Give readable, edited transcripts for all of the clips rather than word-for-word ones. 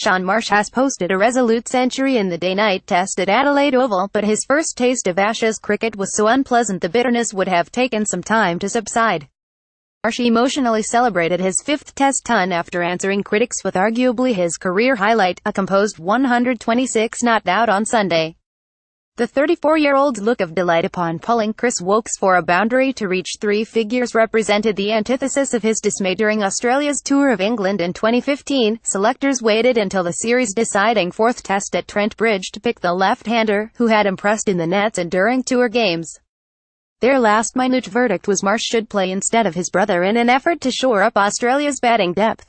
Shaun Marsh has posted a resolute century in the day-night test at Adelaide Oval, but his first taste of Ashes cricket was so unpleasant the bitterness would have taken some time to subside. Marsh emotionally celebrated his fifth test ton after answering critics with arguably his career highlight, a composed 126 not out on Sunday. The 34-year-old's look of delight upon pulling Chris Woakes for a boundary to reach three figures represented the antithesis of his dismay during Australia's tour of England in 2015. Selectors waited until the series-deciding fourth test at Trent Bridge to pick the left-hander, who had impressed in the nets and during tour games. Their last-minute verdict was Marsh should play instead of his brother in an effort to shore up Australia's batting depth.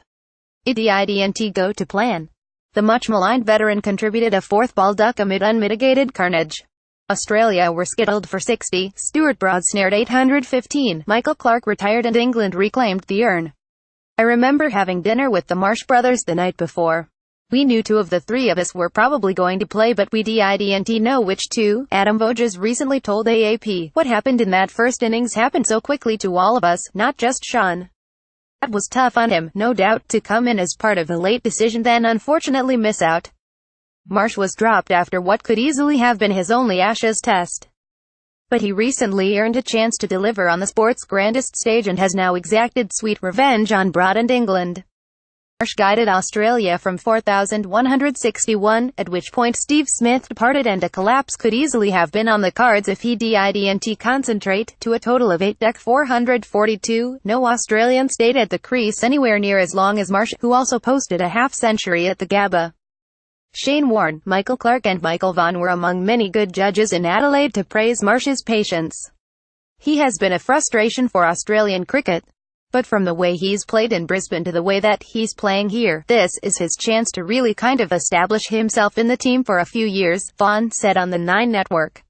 It didn't go to plan. The much-maligned veteran contributed a fourth-ball duck amid unmitigated carnage. Australia were skittled for 60, Stuart Broad snared 815, Michael Clarke retired and England reclaimed the urn. I remember having dinner with the Marsh brothers the night before. We knew two of the three of us were probably going to play, but we didn't know which two. Adam Voges recently told AAP, "What happened in that first innings happened so quickly to all of us, not just Shaun. That was tough on him, no doubt, to come in as part of a late decision then unfortunately miss out." Marsh was dropped after what could easily have been his only Ashes test. But he recently earned a chance to deliver on the sport's grandest stage and has now exacted sweet revenge on Broad and England. Marsh guided Australia from 4,161, at which point Steve Smith departed and a collapse could easily have been on the cards if he didn't concentrate, to a total of 8,442. No Australian stayed at the crease anywhere near as long as Marsh, who also posted a half-century at the Gabba. Shane Warne, Michael Clarke and Michael Vaughan were among many good judges in Adelaide to praise Marsh's patience. He has been a frustration for Australian cricket. But from the way he's played in Brisbane to the way that he's playing here, this is his chance to really kind of establish himself in the team for a few years, Vaughan said on the Nine Network.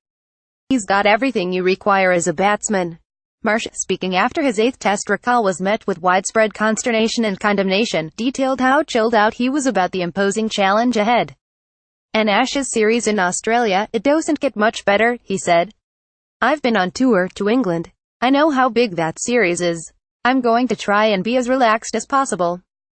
He's got everything you require as a batsman. Marsh, speaking after his eighth test recall, was met with widespread consternation and condemnation, detailed how chilled out he was about the imposing challenge ahead. An Ashes series in Australia, it doesn't get much better, he said. I've been on tour to England. I know how big that series is. I'm going to try and be as relaxed as possible.